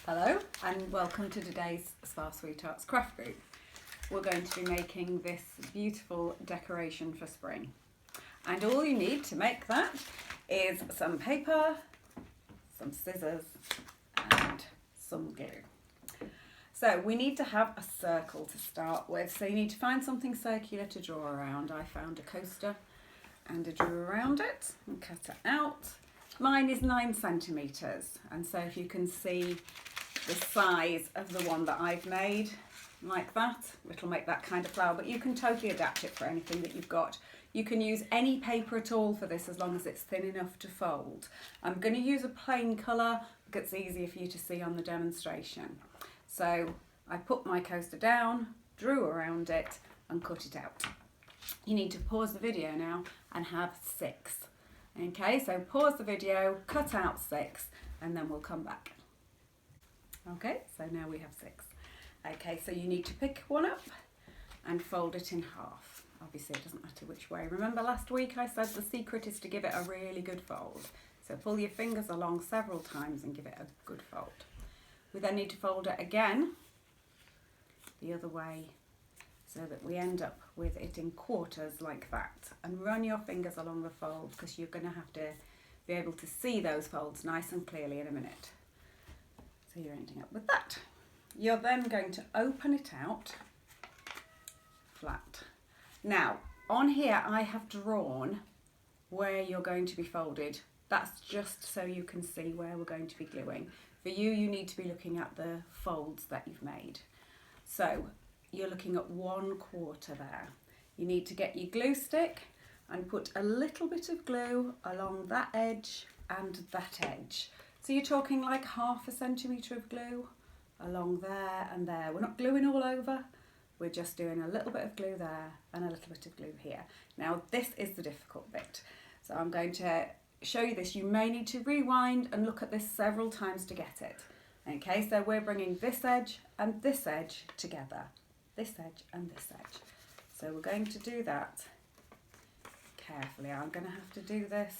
Hello and welcome to today's Spa Sweethearts craft group. We're going to be making this beautiful decoration for spring. And all you need to make that is some paper, some scissors and some glue. So we need to have a circle to start with. So you need to find something circular to draw around. I found a coaster and I drew around it and cut it out. Mine is 9 centimetres, and so if you can see the size of the one that I've made, like that, it'll make that kind of flower, but you can totally adapt it for anything that you've got. You can use any paper at all for this as long as it's thin enough to fold. I'm going to use a plain colour because it's easier for you to see on the demonstration. So I put my coaster down, drew around it and cut it out. You need to pause the video now and have 6. Okay, so pause the video, cut out 6 and then we'll come back. Okay, so now we have 6. Okay, so you need to pick one up and fold it in half. Obviously it doesn't matter which way. Remember last week I said the secret is to give it a really good fold. So pull your fingers along several times and give it a good fold. We then need to fold it again the other way so that we end up with it in quarters like that. And run your fingers along the fold because you're going to have to be able to see those folds nice and clearly in a minute. So you're ending up with that. You're then going to open it out flat. Now, on here I have drawn where you're going to be folded. That's just so you can see where we're going to be gluing. For you, you need to be looking at the folds that you've made. So you're looking at 1/4 there. You need to get your glue stick and put a little bit of glue along that edge and that edge. So you're talking like 1/2 centimetre of glue along there and there. We're not gluing all over, we're just doing a little bit of glue there and a little bit of glue here. Now this is the difficult bit. So I'm going to show you this. You may need to rewind and look at this several times to get it. Okay, so we're bringing this edge and this edge together. This edge and this edge. So we're going to do that carefully. I'm going to have to do this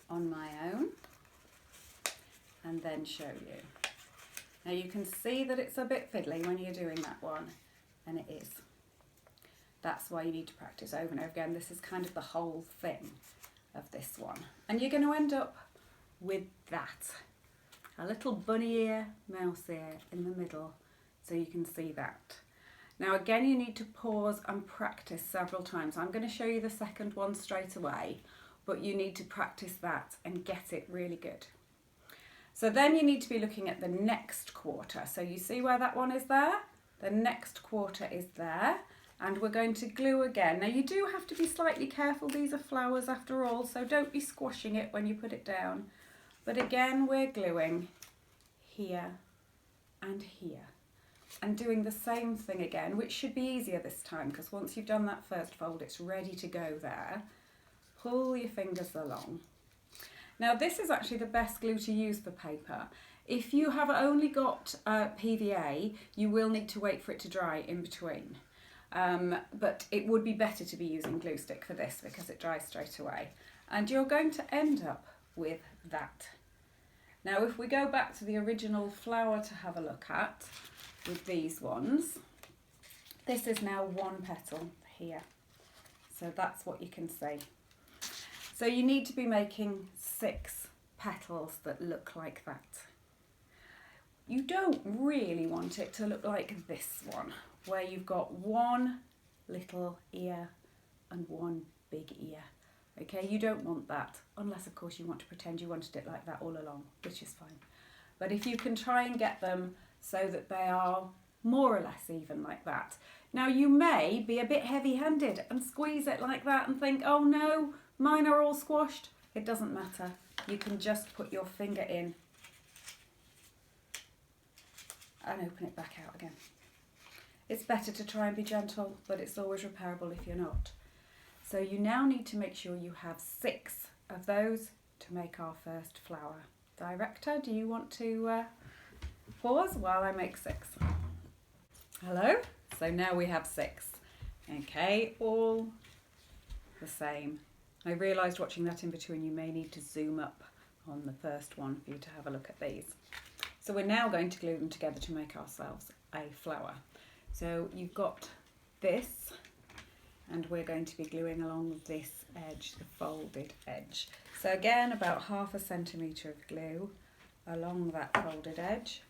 on my own and then show you. Now you can see that it's a bit fiddly when you're doing that one, and it is. That's why you need to practice over and over again. This is kind of the whole thing of this one. And you're going to end up with that. A little bunny ear, mouse ear in the middle, so you can see that. Now again, you need to pause and practice several times. I'm going to show you the second one straight away, but you need to practice that and get it really good. So then you need to be looking at the next quarter. So you see where that one is there? The next quarter is there, and we're going to glue again. Now you do have to be slightly careful. These are flowers after all, so don't be squashing it when you put it down. But again, we're gluing here and here and doing the same thing again, which should be easier this time because once you've done that first fold, it's ready to go there. Pull your fingers along. Now this is actually the best glue to use for paper. If you have only got PVA, you will need to wait for it to dry in between. But it would be better to be using glue stick for this because it dries straight away. And you're going to end up with that. Now if we go back to the original flower to have a look at with these ones, this is now 1 petal here. So that's what you can see. So you need to be making 6 petals that look like that. You don't really want it to look like this one, where you've got 1 little ear and 1 big ear. Okay, you don't want that, unless of course you want to pretend you wanted it like that all along, which is fine. But if you can try and get them so that they are more or less even like that. Now you may be a bit heavy-handed and squeeze it like that and think, oh no, mine are all squashed. It doesn't matter. You can just put your finger in and open it back out again. It's better to try and be gentle, but it's always repairable if you're not. So you now need to make sure you have 6 of those to make our first flower. Director, do you want to pause while I make 6? Hello? So now we have 6. Okay, all the same. I realised watching that in between you may need to zoom up on the first one for you to have a look at these. So we're now going to glue them together to make ourselves a flower. So you've got this, and we're going to be gluing along this edge, the folded edge. So again, about 1/2 centimetre of glue along that folded edge,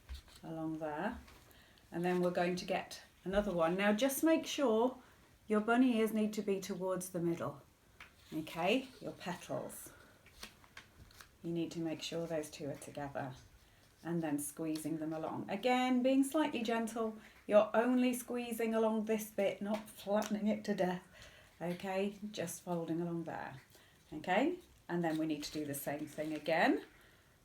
along there. And then we're going to get another one. Now just make sure your bunny ears need to be towards the middle, okay? Your petals. You need to make sure those two are together, and then squeezing them along. Again, being slightly gentle, you're only squeezing along this bit, not flattening it to death, okay? Just folding along there, okay? And then we need to do the same thing again.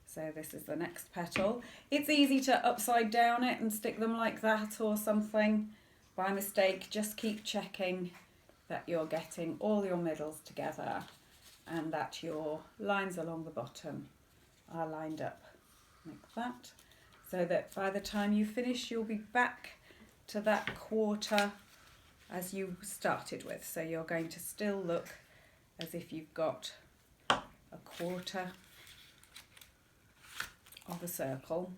So this is the next petal. It's easy to upside down it and stick them like that or something by mistake. Just keep checking that you're getting all your middles together and that your lines along the bottom are lined up like that, so that by the time you finish you'll be back to that quarter as you started with. So you're going to still look as if you've got a quarter of a circle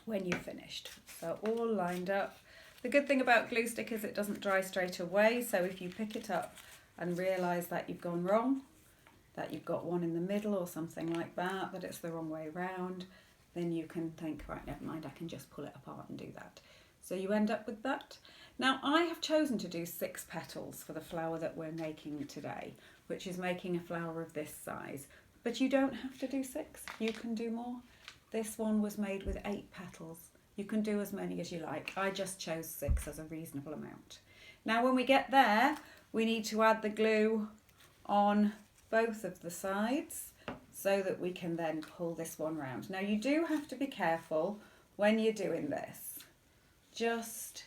when you've finished. So all lined up. The good thing about glue stick is it doesn't dry straight away, so if you pick it up and realise that you've gone wrong, that you've got one in the middle or something like that, that it's the wrong way round, then you can think, right, never mind, I can just pull it apart and do that. So you end up with that. Now I have chosen to do 6 petals for the flower that we're making today, which is making a flower of this size. But you don't have to do 6, you can do more. This one was made with 8 petals. You can do as many as you like. I just chose 6 as a reasonable amount. Now when we get there, we need to add the glue on both of the sides so that we can then pull this one round. Now you do have to be careful when you're doing this, just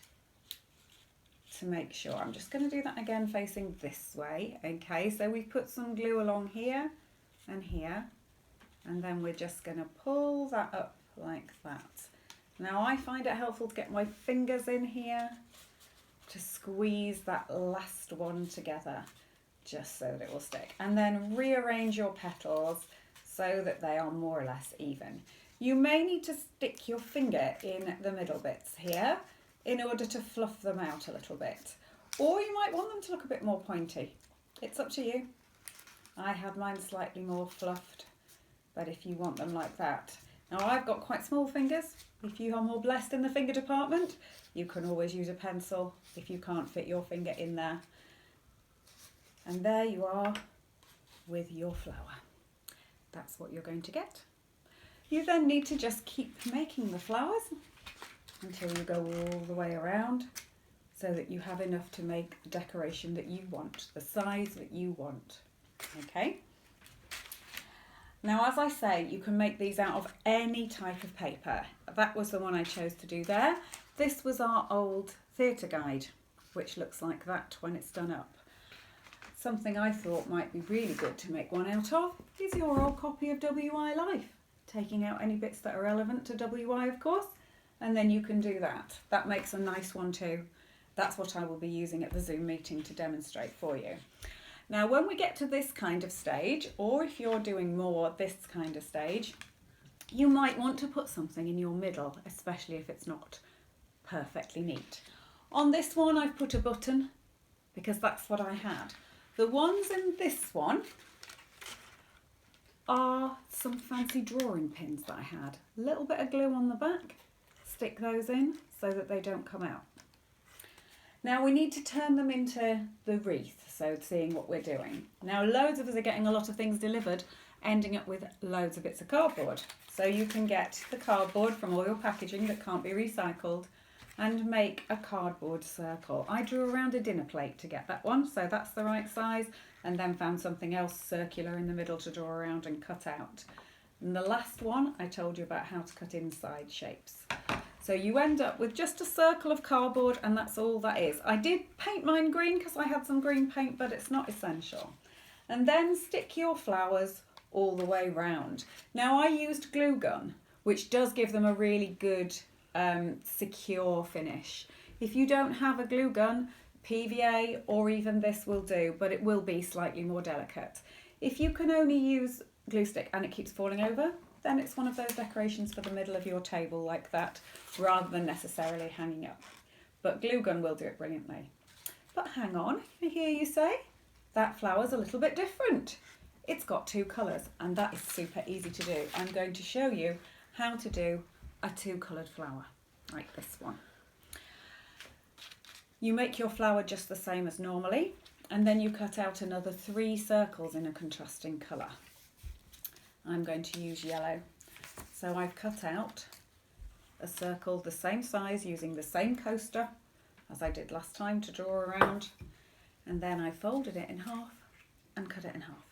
to make sure. I'm just going to do that again facing this way. Okay, so we've put some glue along here and here, and then we're just going to pull that up like that. Now I find it helpful to get my fingers in here to squeeze that last one together, just so that it will stick, and then rearrange your petals so that they are more or less even. You may need to stick your finger in the middle bits here in order to fluff them out a little bit, or you might want them to look a bit more pointy. It's up to you. I have mine slightly more fluffed, but if you want them like that. Now I've got quite small fingers. If you are more blessed in the finger department, you can always use a pencil if you can't fit your finger in there. And there you are with your flower. That's what you're going to get. You then need to just keep making the flowers until you go all the way around, so that you have enough to make the decoration that you want, the size that you want. Okay? Now, as I say, you can make these out of any type of paper. That was the one I chose to do there. This was our old theatre guide, which looks like that when it's done up. Something I thought might be really good to make one out of is your old copy of WI Life, taking out any bits that are relevant to WI, of course, and then you can do that. That makes a nice one too. That's what I will be using at the Zoom meeting to demonstrate for you. Now, when we get to this kind of stage, or if you're doing more this kind of stage, you might want to put something in your middle, especially if it's not perfectly neat. On this one, I've put a button because that's what I had. The ones in this one are some fancy drawing pins that I had. A little bit of glue on the back, stick those in so that they don't come out. Now we need to turn them into the wreath, so seeing what we're doing. Now loads of us are getting a lot of things delivered, ending up with loads of bits of cardboard. So you can get the cardboard from all your packaging that can't be recycled and make a cardboard circle. I drew around a dinner plate to get that one, so that's the right size, and then found something else circular in the middle to draw around and cut out. And the last one, I told you about how to cut inside shapes. So you end up with just a circle of cardboard, and that's all that is. I did paint mine green because I had some green paint, but it's not essential. And then stick your flowers all the way round. Now I used glue gun, which does give them a really good secure finish. If you don't have a glue gun, PVA or even this will do, but it will be slightly more delicate. If you can only use glue stick and it keeps falling over, then it's one of those decorations for the middle of your table like that, rather than necessarily hanging up. But glue gun will do it brilliantly. But hang on, I hear you say, that flower's a little bit different. It's got two colours and that is super easy to do. I'm going to show you how to do a two-coloured flower, like this one. You make your flower just the same as normally, and then you cut out another 3 circles in a contrasting colour. I'm going to use yellow. So I've cut out a circle the same size using the same coaster as I did last time to draw around, and then I folded it in half and cut it in half.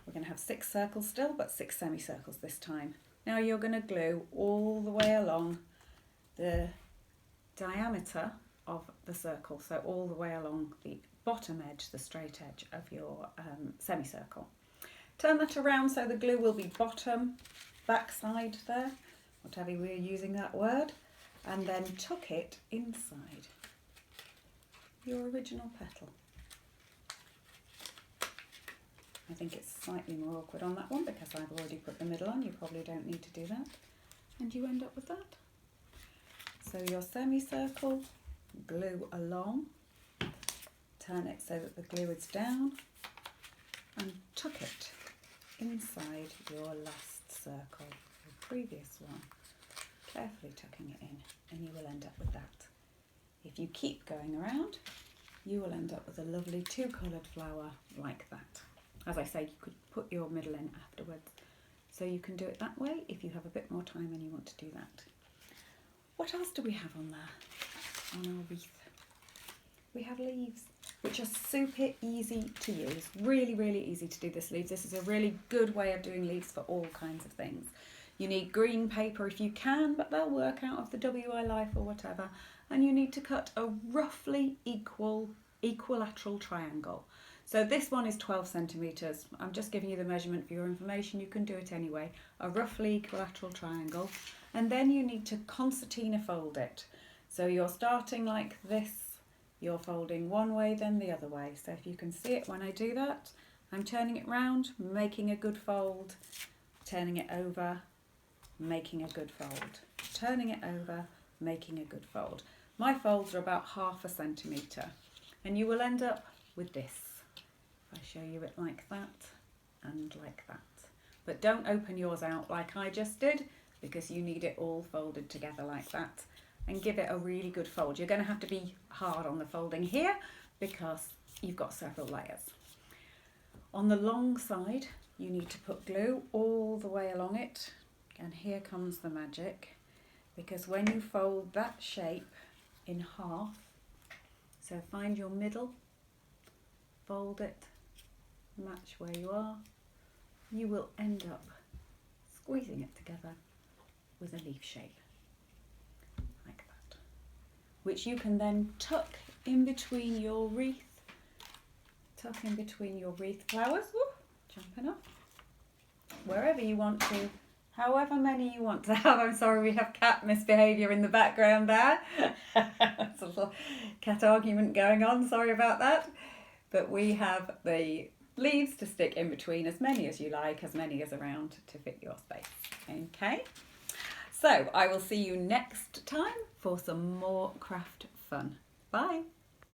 We're going to have 6 circles still, but 6 semicircles this time. Now you're going to glue all the way along the diameter of the circle, so all the way along the bottom edge, the straight edge of your semicircle. Turn that around so the glue will be bottom, back side there, whatever we're using that word, and then tuck it inside your original petal. I think it's slightly more awkward on that one because I've already put the middle on. You probably don't need to do that. And you end up with that. So your semicircle, glue along, turn it so that the glue is down, and tuck it inside your last circle, the previous one, carefully tucking it in, and you will end up with that. If you keep going around, you will end up with a lovely 2-coloured flower like that. As I say, you could put your middle in afterwards, so you can do it that way if you have a bit more time and you want to do that. What else do we have on there, on our wreath? We have leaves, which are super easy to use. Really, really easy to do this leaves. This is a really good way of doing leaves for all kinds of things. You need green paper if you can, but they'll work out of the WI Life or whatever. And you need to cut a roughly equilateral triangle. So this one is 12 centimetres. I'm just giving you the measurement for your information. You can do it anyway. A roughly equilateral triangle. And then you need to concertina fold it. So you're starting like this. You're folding one way, then the other way. So if you can see it when I do that, I'm turning it round, making a good fold, turning it over, making a good fold, turning it over, making a good fold. My folds are about 1/2 centimetre, and you will end up with this. If I show you it like that and like that. But don't open yours out like I just did, because you need it all folded together like that, and give it a really good fold. You're going to have to be hard on the folding here because you've got several layers. On the long side, you need to put glue all the way along it, and here comes the magic, because when you fold that shape in half, so find your middle, fold it, match where you are, you will end up squeezing it together with a leaf shape, like that, which you can then tuck in between your wreath, flowers, whoop, jumping up, wherever you want to, however many you want to have. I'm sorry, we have cat misbehaviour in the background there. There's a little cat argument going on, sorry about that. But we have the leaves to stick in between, as many as you like, as many as around to fit your space. Okay, so I will see you next time for some more craft fun. Bye.